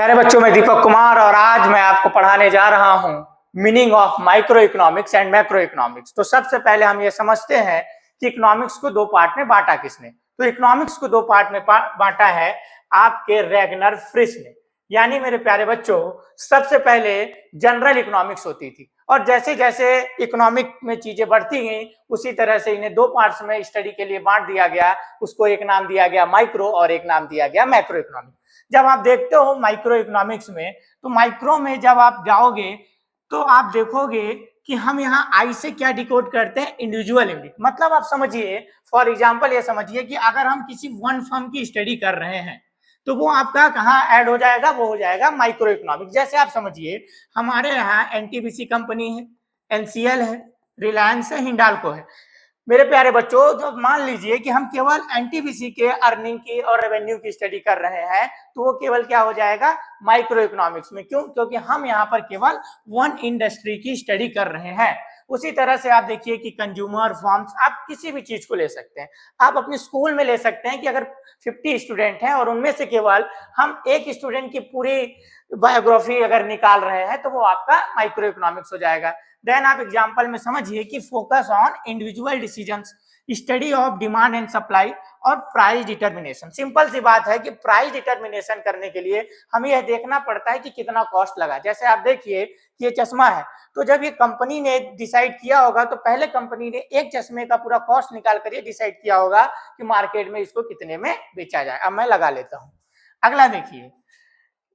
प्यारे बच्चों, मैं दीपक कुमार और आज मैं आपको पढ़ाने जा रहा हूं meaning of micro economics and macro economics. तो सबसे पहले हम ये समझते हैं कि इकोनॉमिक्स को दो पार्ट में बांटा किसने। तो इकोनॉमिक्स को दो पार्ट में बांटा है आपके रैगनर फ्रिश ने। यानी मेरे प्यारे बच्चों, सबसे पहले जनरल इकोनॉमिक्स होती थी और जैसे जैसे इकोनॉमिक में चीजें बढ़ती गई उसी तरह से इन्हें दो पार्ट्स में स्टडी के लिए बांट दिया गया। उसको एक नाम दिया गया माइक्रो और एक नाम दिया गया मैक्रो इकोनॉमिक्स। जब आप देखते हो माइक्रो इकोनॉमिक्स में, तो माइक्रो में जब आप जाओगे तो आप देखोगे कि हम यहाँ आई से क्या डिकोड करते हैं, इंडिविजुअल यूनिट। मतलब आप समझिए, फॉर एग्जांपल ये समझिए कि अगर हम किसी वन फर्म की स्टडी कर रहे हैं तो वो आपका कहाँ ऐड हो जाएगा, वो हो जाएगा माइक्रो इकोनॉमिक्स। जैसे आप समझिए हमारे यहाँ एनटीपीसी कंपनी है, एनसीएल है, रिलायंस है, हिंडाल्को है। मेरे प्यारे बच्चों, जो मान लीजिए कि हम केवल एनटीपीसी के अर्निंग की और रेवेन्यू की स्टडी कर रहे हैं तो वो केवल क्या हो जाएगा, माइक्रो इकोनॉमिक्स में। क्यों? क्योंकि हम यहाँ पर केवल वन इंडस्ट्री की स्टडी कर रहे हैं। उसी तरह से आप देखिए कि कंज्यूमर फॉर्म्स, आप किसी भी चीज को ले सकते हैं। आप अपने स्कूल में ले सकते हैं कि अगर 50 स्टूडेंट हैं और उनमें से केवल हम एक स्टूडेंट की पूरी बायोग्राफी अगर निकाल रहे हैं तो वो आपका माइक्रो इकोनॉमिक्स हो जाएगा। देन आप एग्जांपल में समझिए कि focus on individual decisions, study of demand and supply और प्राइस डिटर्मिनेशन। सिंपल सी बात है कि प्राइस डिटर्मिनेशन करने के लिए हमें यह देखना पड़ता है कि कितना कॉस्ट लगा। जैसे आप देखिए कि ये चश्मा है, तो जब ये कंपनी ने डिसाइड किया होगा तो पहले कंपनी ने एक चश्मे का पूरा कॉस्ट निकाल कर ये डिसाइड किया होगा कि मार्केट में इसको कितने में बेचा जाए। अब मैं लगा लेता हूं। अगला देखिए,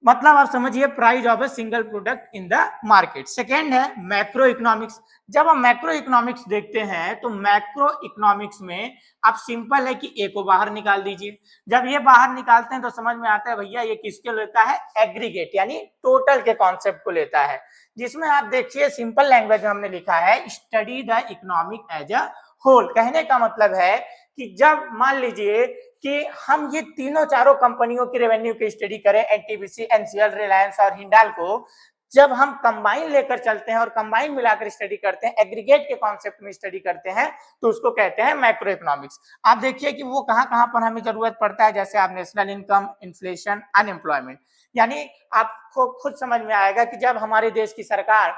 मतलब आप समझिए price of a single product in the market. Second है मैक्रो इकोनॉमिक्स। जब हम मैक्रो इकोनॉमिक्स देखते हैं तो मैक्रो इकोनॉमिक्स में आप सिंपल है कि ए को बाहर निकाल दीजिए। जब ये बाहर निकालते हैं तो समझ में आता है भैया ये किसके लेता है, एग्रीगेट यानी टोटल के कॉन्सेप्ट को लेता है। जिसमें आप देखिए सिंपल लैंग्वेज में हमने लिखा है study the economic as a whole. कहने का मतलब है कि जब मान लीजिए कि हम ये तीनों चारों कंपनियों की रेवेन्यू की स्टडी करें, एनटीपीसी, एनसीएल, रिलायंस और हिंडाल्को, जब हम कंबाइन लेकर चलते हैं और कंबाइन मिलाकर स्टडी करते हैं, एग्रीगेट के कॉन्सेप्ट में स्टडी करते हैं, तो उसको कहते हैं मैक्रो इकोनॉमिक्स। आप देखिए कि वो कहां कहां पर हमें जरूरत पड़ता है। जैसे आप नेशनल इनकम, इन्फ्लेशन, अनएम्प्लॉयमेंट, यानी आपको खुद समझ में आएगा कि जब हमारे देश की सरकार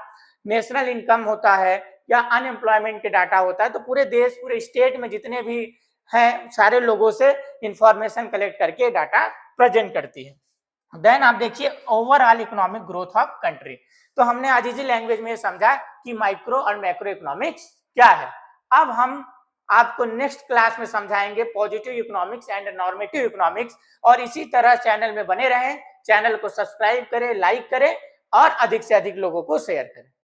नेशनल इनकम होता है या अनएम्प्लॉयमेंट के डाटा होता है तो पूरे देश, पूरे स्टेट में जितने भी हैं सारे लोगों से इंफॉर्मेशन कलेक्ट करके डाटा प्रेजेंट करती है। देन आप देखिए overall economic growth of country. तो हमने आज इजी लैंग्वेज में समझा कि माइक्रो और मैक्रो इकोनॉमिक्स क्या है। अब हम आपको नेक्स्ट क्लास में समझाएंगे positive economics and normative economics. और इसी तरह चैनल में बने रहें। चैनल को सब्सक्राइब करें, लाइक करें और अधिक से अधिक लोगों को शेयर करें।